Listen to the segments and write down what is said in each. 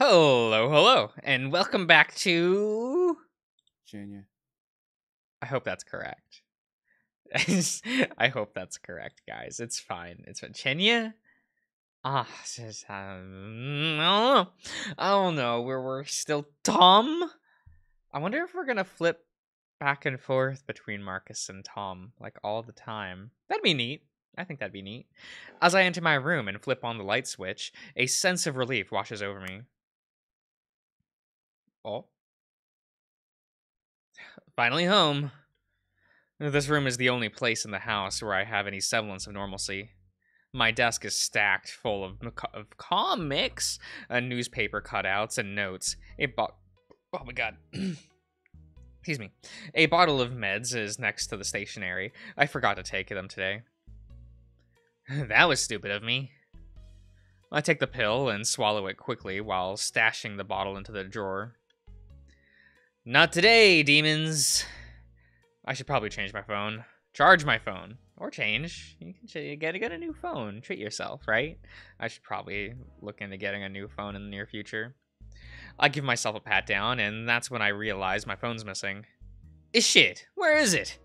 Hello, and welcome back to... Cienie. I hope that's correct. I hope that's correct, guys. It's fine. It's fine. Cienie? I don't know. We're still Tom? I wonder if we're gonna flip back and forth between Marcus and Tom, like, all the time. That'd be neat. I think that'd be neat. As I enter my room and flip on the light switch, a sense of relief washes over me. Oh. Finally home. This room is the only place in the house where I have any semblance of normalcy. My desk is stacked full of comics, newspaper cutouts, and notes. Oh my god. Excuse me. A bottle of meds is next to the stationery. I forgot to take them today. That was stupid of me. I take the pill and swallow it quickly while stashing the bottle into the drawer. Not today, demons. I should probably change my phone. Charge my phone. Or change. You can get a new phone. Treat yourself, right? I should probably look into getting a new phone in the near future. I give myself a pat down, and that's when I realize my phone's missing. Shit! Where is it?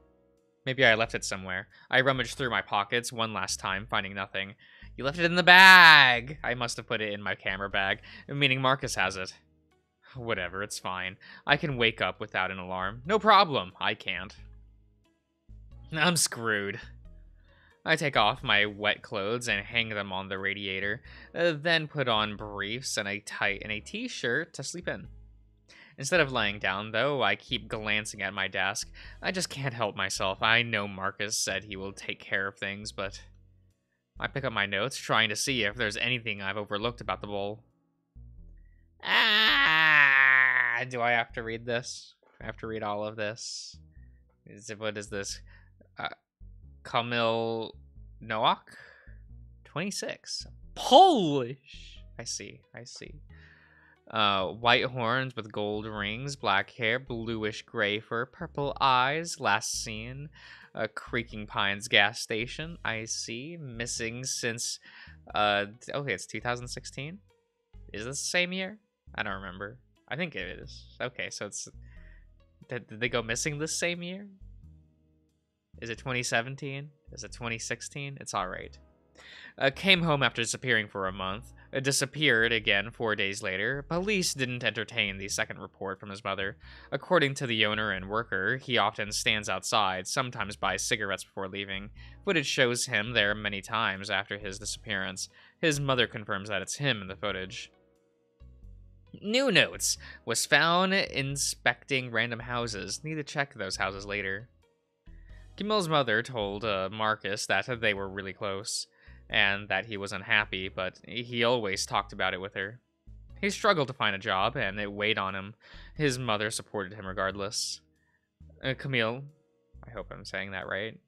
Maybe I left it somewhere. I rummaged through my pockets one last time, finding nothing. You left it in the bag! I must have put it in my camera bag, meaning Marcus has it. Whatever, it's fine. I can wake up without an alarm. No problem. I can't. I'm screwed. I take off my wet clothes and hang them on the radiator, then put on briefs and a t-shirt to sleep in. Instead of laying down, though, I keep glancing at my desk. I just can't help myself. I know Marcus said he will take care of things, but... I pick up my notes, trying to see if there's anything I've overlooked about the bowl. Do I have to read this? Do I have to read all of this? What is this? Kamil Nowak? 26. Polish! I see. White horns with gold rings, black hair, bluish gray fur, purple eyes, last seen. Creaking Pines gas station, I see. Missing since, okay, it's 2016? Is this the same year? I don't remember. I think it is. Okay, so it's... Did they go missing this same year? Is it 2017? Is it 2016? It's alright. Came home after disappearing for a month. Disappeared again 4 days later. Police didn't entertain the second report from his mother. According to the owner and worker, he often stands outside, sometimes buys cigarettes before leaving. Footage shows him there many times after his disappearance. His mother confirms that it's him in the footage. New notes. Was found inspecting random houses. Need to check those houses later. Camille's mother told Marcus that they were really close, and that he was unhappy, but he always talked about it with her. He struggled to find a job, and it weighed on him. His mother supported him regardless. Camille, I hope I'm saying that right.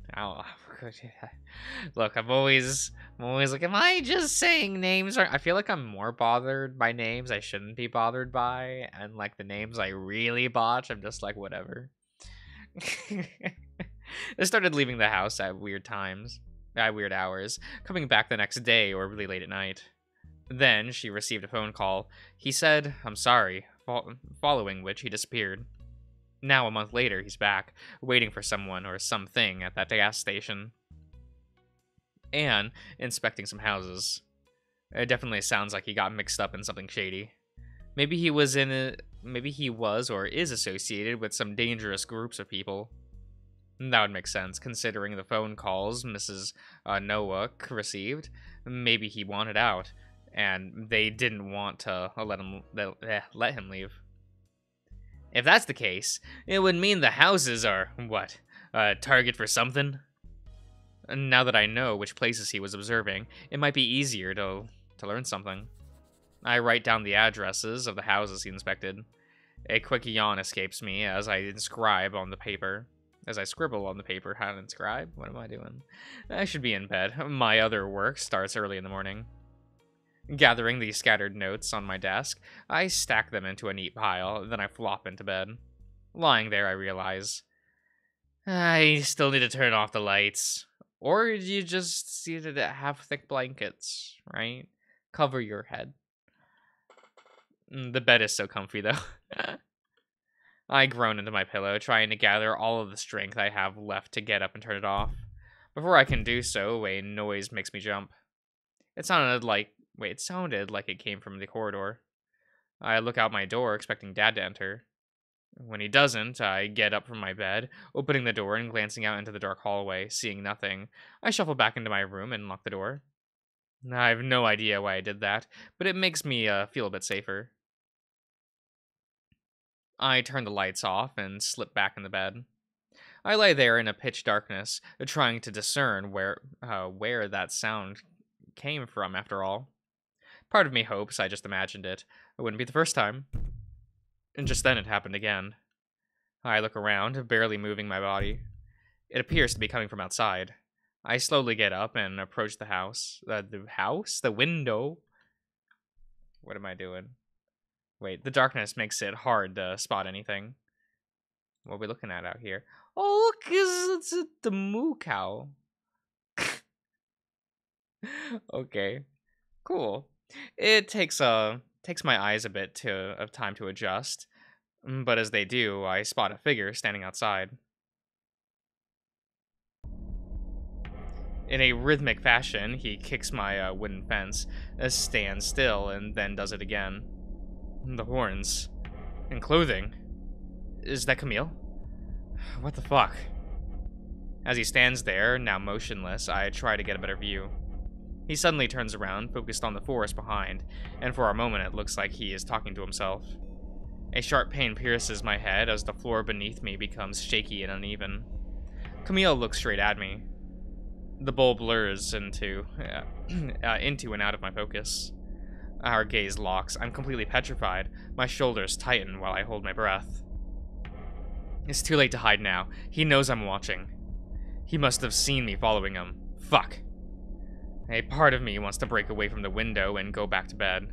Look, I'm always like, am I just saying names? I feel like I'm more bothered by names I shouldn't be bothered by, and like the names I really botch, I'm just like, whatever. I started leaving the house at weird hours, coming back the next day or really late at night. Then she received a phone call. He said, "I'm sorry," following which he disappeared. Now, a month later, he's back, waiting for someone or something at that gas station. And inspecting some houses. It definitely sounds like he got mixed up in something shady. Maybe he was or is associated with some dangerous groups of people. That would make sense, considering the phone calls Mrs. Nowak received. Maybe he wanted out, and they didn't want to let him leave. If that's the case, it would mean the houses are, what, a target for something? Now that I know which places he was observing, it might be easier to learn something. I write down the addresses of the houses he inspected. A quick yawn escapes me as I scribble on the paper. How to inscribe? What am I doing? I should be in bed. My other work starts early in the morning. Gathering the scattered notes on my desk, I stack them into a neat pile, then I flop into bed. Lying there, I realize I still need to turn off the lights. Or you just need to have thick blankets, right? Cover your head. The bed is so comfy, though. I groan into my pillow, trying to gather all of the strength I have left to get up and turn it off. Before I can do so, a noise makes me jump. It sounded like it came from the corridor. I look out my door, expecting Dad to enter. When he doesn't, I get up from my bed, opening the door and glancing out into the dark hallway, seeing nothing. I shuffle back into my room and lock the door. I have no idea why I did that, but it makes me feel a bit safer. I turn the lights off and slip back in the bed. I lay there in a pitch darkness, trying to discern where that sound came from after all. Part of me hopes I just imagined it. It wouldn't be the first time. And just then it happened again. I look around, barely moving my body. It appears to be coming from outside. I slowly get up and approach the house. The house? The window? What am I doing? Wait, the darkness makes it hard to spot anything. What are we looking at out here? Oh, look, it's the moo cow. Okay, cool. It takes my eyes a bit of time to adjust, but as they do, I spot a figure standing outside. In a rhythmic fashion, he kicks my wooden fence, stands still, and then does it again. The horns. And clothing. Is that Camille? What the fuck? As he stands there, now motionless, I try to get a better view. He suddenly turns around, focused on the forest behind, and for a moment it looks like he is talking to himself. A sharp pain pierces my head as the floor beneath me becomes shaky and uneven. Camille looks straight at me. The bowl blurs into and out of my focus. Our gaze locks. I'm completely petrified. My shoulders tighten while I hold my breath. It's too late to hide now. He knows I'm watching. He must have seen me following him. Fuck. A part of me wants to break away from the window and go back to bed.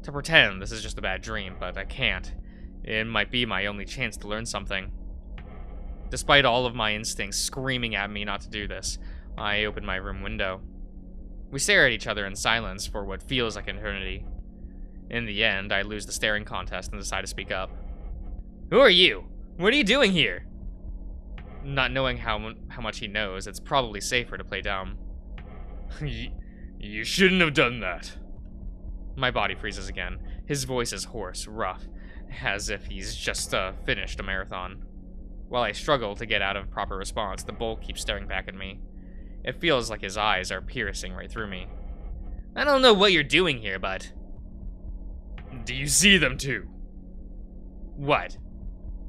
To pretend this is just a bad dream, but I can't. It might be my only chance to learn something. Despite all of my instincts screaming at me not to do this, I open my room window. We stare at each other in silence for what feels like an eternity. In the end, I lose the staring contest and decide to speak up. Who are you? What are you doing here? Not knowing how much he knows, it's probably safer to play dumb. You shouldn't have done that. My body freezes again. His voice is hoarse, rough, as if he's just finished a marathon. While I struggle to get out of proper response, the bull keeps staring back at me. It feels like his eyes are piercing right through me. I don't know what you're doing here, but... Do you see them too? What?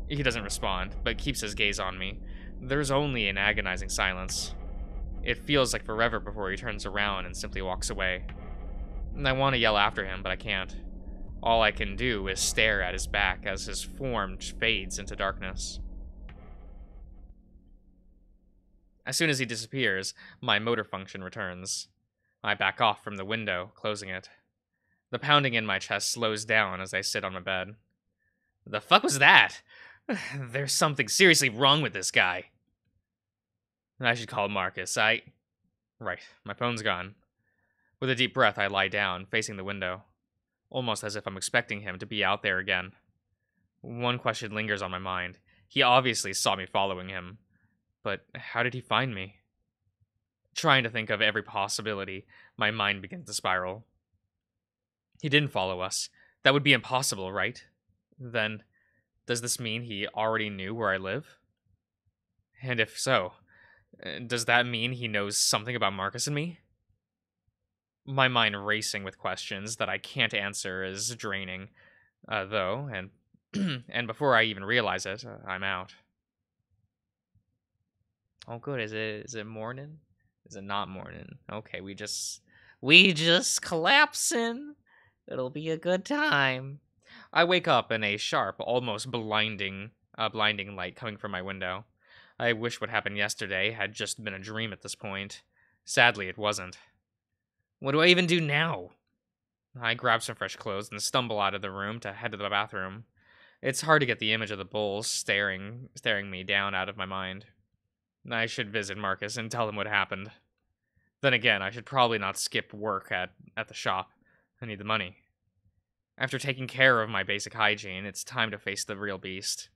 He doesn't respond, but keeps his gaze on me. There's only an agonizing silence. It feels like forever before he turns around and simply walks away. I want to yell after him, but I can't. All I can do is stare at his back as his form fades into darkness. As soon as he disappears, my motor function returns. I back off from the window, closing it. The pounding in my chest slows down as I sit on my bed. The fuck was that? There's something seriously wrong with this guy. I should call Marcus. Right, my phone's gone. With a deep breath, I lie down, facing the window, almost as if I'm expecting him to be out there again. One question lingers on my mind. He obviously saw me following him. But how did he find me? Trying to think of every possibility, my mind begins to spiral. He didn't follow us. That would be impossible, right? Then, does this mean he already knew where I live? And if so, does that mean he knows something about Marcus and me? My mind racing with questions that I can't answer is draining, though, and and before I even realize it, I'm out. Oh, good. Is it morning? Is it not morning? Okay, we just collapsing. It'll be a good time. I wake up in a sharp, almost blinding light coming from my window. I wish what happened yesterday had just been a dream at this point. Sadly, it wasn't. What do I even do now? I grab some fresh clothes and stumble out of the room to head to the bathroom. It's hard to get the image of the bulls staring me down out of my mind. I should visit Marcus and tell him what happened. Then again, I should probably not skip work at the shop. I need the money. After taking care of my basic hygiene, it's time to face the real beast.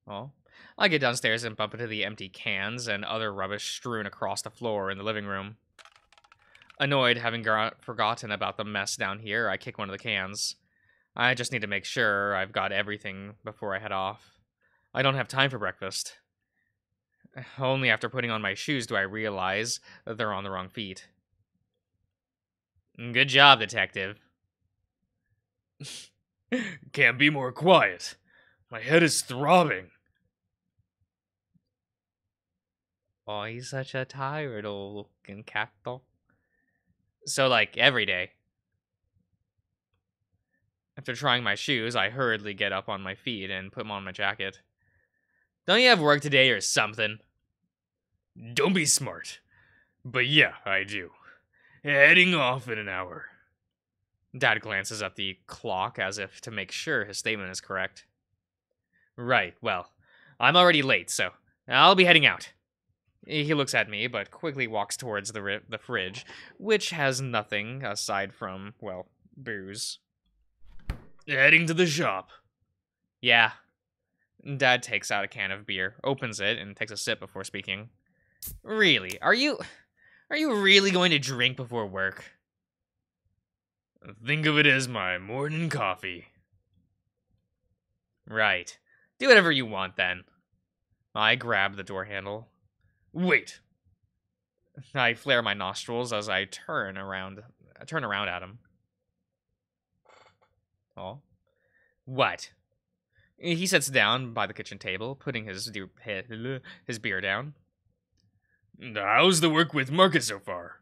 Well, I get downstairs and bump into the empty cans and other rubbish strewn across the floor in the living room. Annoyed, having forgotten about the mess down here, I kick one of the cans. I just need to make sure I've got everything before I head off. I don't have time for breakfast. Only after putting on my shoes do I realize that they're on the wrong feet. Good job, detective. Can't be more quiet. My head is throbbing. Oh, he's such a tired old looking cattle. So, like, every day. After trying my shoes, I hurriedly get up on my feet and put on my jacket. Don't you have work today or something? Don't be smart. But yeah, I do. Heading off in an hour. Dad glances at the clock as if to make sure his statement is correct. Right, well, I'm already late, so I'll be heading out. He looks at me, but quickly walks towards the fridge, which has nothing aside from, well, booze. Heading to the shop. Yeah. Dad takes out a can of beer, opens it, and takes a sip before speaking. Really? Are you really going to drink before work? Think of it as my morning coffee. Right. Do whatever you want, then. I grab the door handle. Wait. I flare my nostrils as I turn around at him. Oh. What? He sits down by the kitchen table, putting his beer down. How's the work with Marcus so far?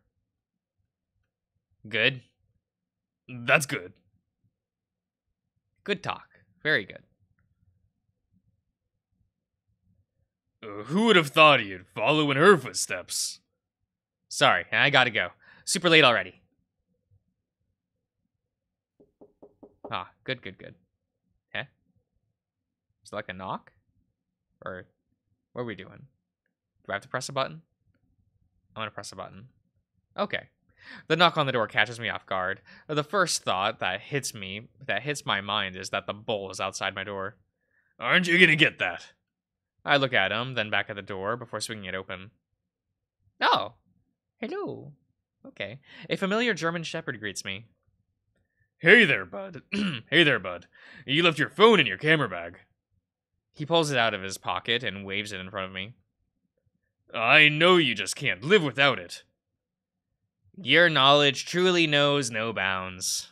Good. That's good. Good talk. Very good. Who would have thought you'd follow in her footsteps? Sorry, I gotta go. Super late already. Ah, good. Huh? Is it like a knock? Or what are we doing? Do I have to press a button? I'm gonna press a button. Okay. The knock on the door catches me off guard. The first thought that hits my mind is that the bull is outside my door. Aren't you gonna get that? I look at him, then back at the door before swinging it open. Oh, hello. Okay. A familiar German shepherd greets me. Hey there, bud. Hey there, bud. You left your phone in your camera bag. He pulls it out of his pocket and waves it in front of me. I know you just can't live without it. Your knowledge truly knows no bounds.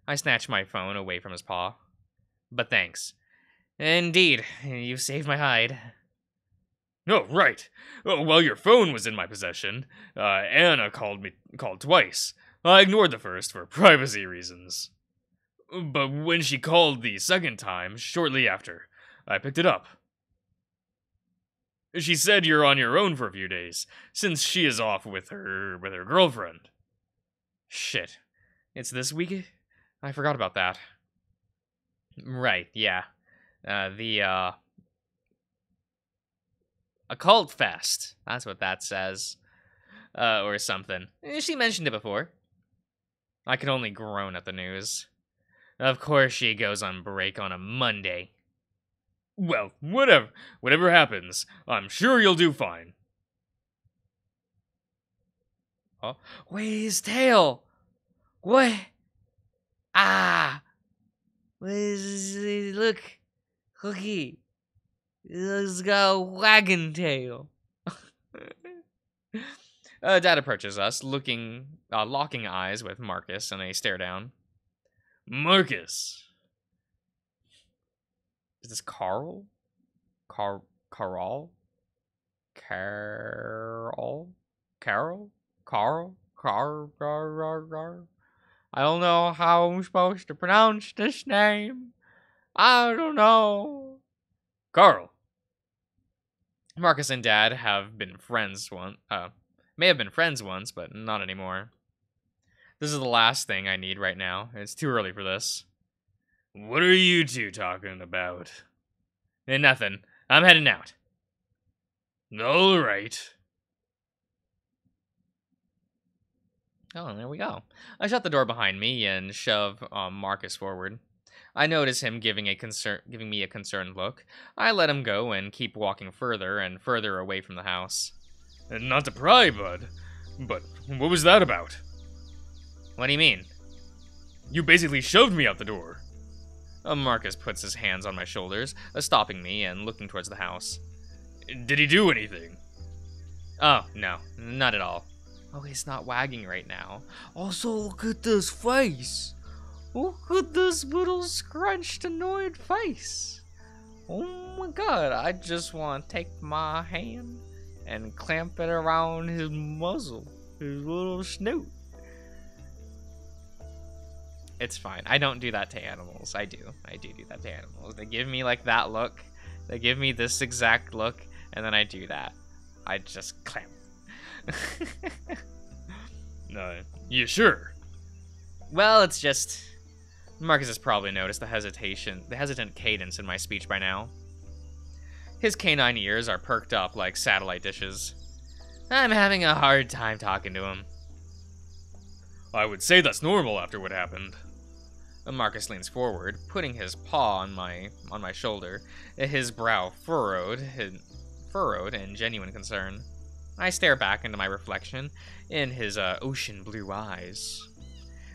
I snatch my phone away from his paw. But thanks. Indeed, you've saved my hide. Oh, right. While your phone was in my possession, Anna called twice. I ignored the first for privacy reasons. But when she called the second time, shortly after, I picked it up. She said you're on your own for a few days, since she is off with her girlfriend. Shit. It's this week? I forgot about that. Right, yeah. The Occult Fest. That's what that says. Or something. She mentioned it before. I could only groan at the news. Of course she goes on break on a Monday. Well, whatever happens, I'm sure you'll do fine. Oh, wait, his tail! What? Ah! What is this? Look! Cookie! It's got a wagon tail. Dad approaches us, locking eyes with Marcus and a stare down. Marcus! Is this Carl? Carl? Carl? I don't know how I'm supposed to pronounce this name. I don't know. Carl. Marcus and Dad have been friends once. May have been friends once, but not anymore. This is the last thing I need right now. It's too early for this. What are you two talking about? Nothing. I'm heading out. All right. Oh, there we go. I shut the door behind me and shove Marcus forward. I notice him giving me a concerned look. I let him go and keep walking further and further away from the house. Not to pry, bud, but what was that about? What do you mean? You basically shoved me out the door. Marcus puts his hands on my shoulders, stopping me and looking towards the house. Did he do anything? Oh, no, not at all. Oh, he's not wagging right now. Also, look at this face. Look at this little scrunched, annoyed face. Oh my god, I just want to take my hand and clamp it around his muzzle, his little snoot. It's fine. I don't do that to animals. I do that to animals. They give me like that look. They give me this exact look, and then I do that. I just clamp. You sure? Well, it's just... Marcus has probably noticed the hesitant cadence in my speech by now. His canine ears are perked up like satellite dishes. I'm having a hard time talking to him. I would say that's normal after what happened. Marcus leans forward, putting his paw on my shoulder, his brow furrowed in genuine concern. I stare back into my reflection in his ocean blue eyes.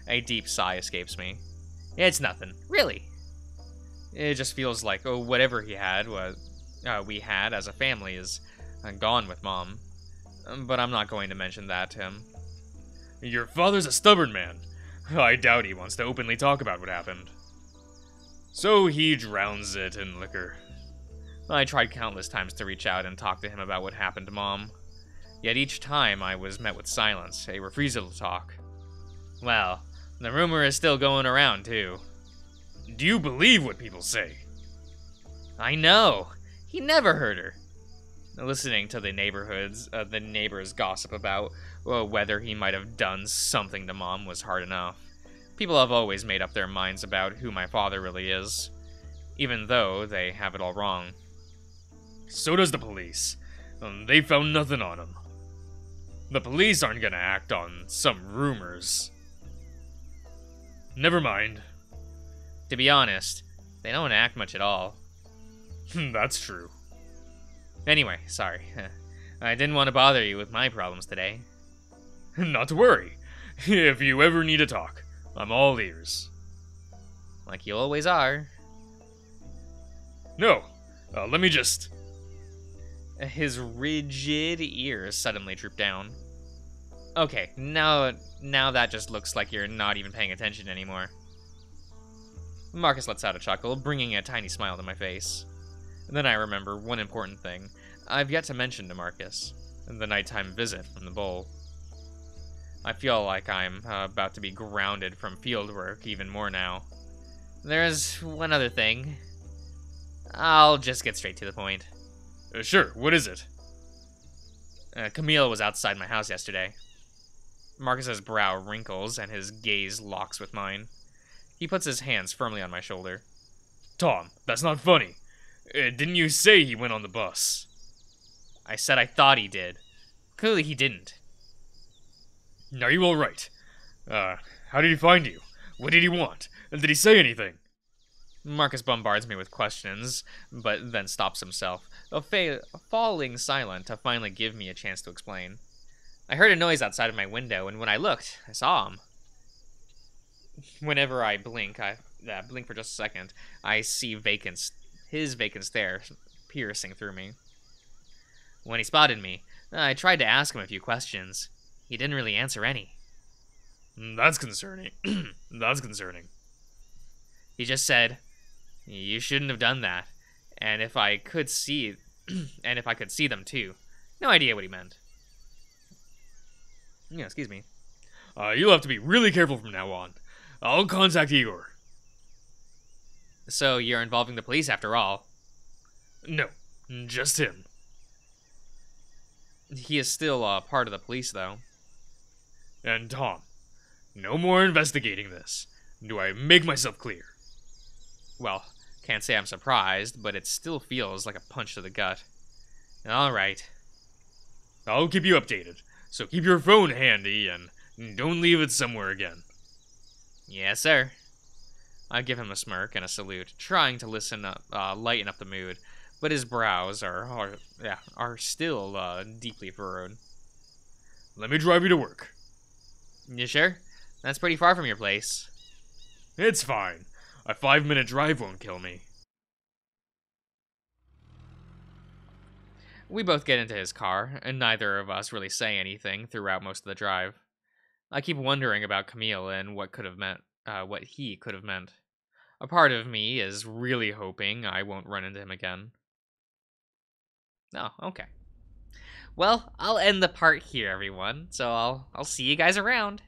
A deep sigh escapes me. It's nothing, really. It just feels like whatever we had as a family is gone with Mom. But I'm not going to mention that to him. Your father's a stubborn man. I doubt he wants to openly talk about what happened. So he drowns it in liquor. I tried countless times to reach out and talk to him about what happened to Mom. Yet each time I was met with silence, a refusal to talk. Well, the rumor is still going around, too. Do you believe what people say? I know. He never hurt her. Listening to the neighbors gossip about whether he might have done something to Mom was hard enough. People have always made up their minds about who my father really is, even though they have it all wrong. So does the police. They found nothing on him. The police aren't gonna act on some rumors. Never mind. To be honest, they don't act much at all. That's true. Anyway, sorry. I didn't want to bother you with my problems today. Not to worry. If you ever need to talk, I'm all ears. Like you always are. No, let me just... His rigid ears suddenly droop down. Okay, now that just looks like you're not even paying attention anymore. Marcus lets out a chuckle, bringing a tiny smile to my face. Then I remember one important thing I've yet to mention to Marcus: the nighttime visit from the bowl. I feel like I'm about to be grounded from fieldwork even more now. There's one other thing. I'll just get straight to the point. Sure, what is it? Camille was outside my house yesterday. Marcus's brow wrinkles and his gaze locks with mine. He puts his hands firmly on my shoulder. Tom, that's not funny. Didn't you say he went on the bus? I said I thought he did. Clearly he didn't. Are you alright? How did he find you? What did he want? Did he say anything? Marcus bombards me with questions, but then stops himself, falling silent to finally give me a chance to explain. I heard a noise outside of my window, and when I looked, I saw him. Whenever I blink, blink for just a second, I see his vacant stare piercing through me. When he spotted me, I tried to ask him a few questions. He didn't really answer any. That's concerning. That's concerning. He just said, "You shouldn't have done that," and if I could see them too. No idea what he meant. Yeah, excuse me. You'll have to be really careful from now on. I'll contact Igor. So you're involving the police after all? No, just him. He is still part of the police, though. And Tom, no more investigating this. Do I make myself clear? Well, can't say I'm surprised, but it still feels like a punch to the gut. All right. I'll keep you updated, so keep your phone handy and Don't leave it somewhere again. Yes, sir. I give him a smirk and a salute, trying to lighten up the mood, but his brows are still deeply furrowed. Let me drive you to work. You sure? That's pretty far from your place. It's fine. A 5-minute drive won't kill me. We both get into his car, and neither of us really say anything throughout most of the drive. I keep wondering about Camille and what he could have meant. A part of me is really hoping I won't run into him again. Oh, okay. Well, I'll end the part here, everyone. So I'll see you guys around.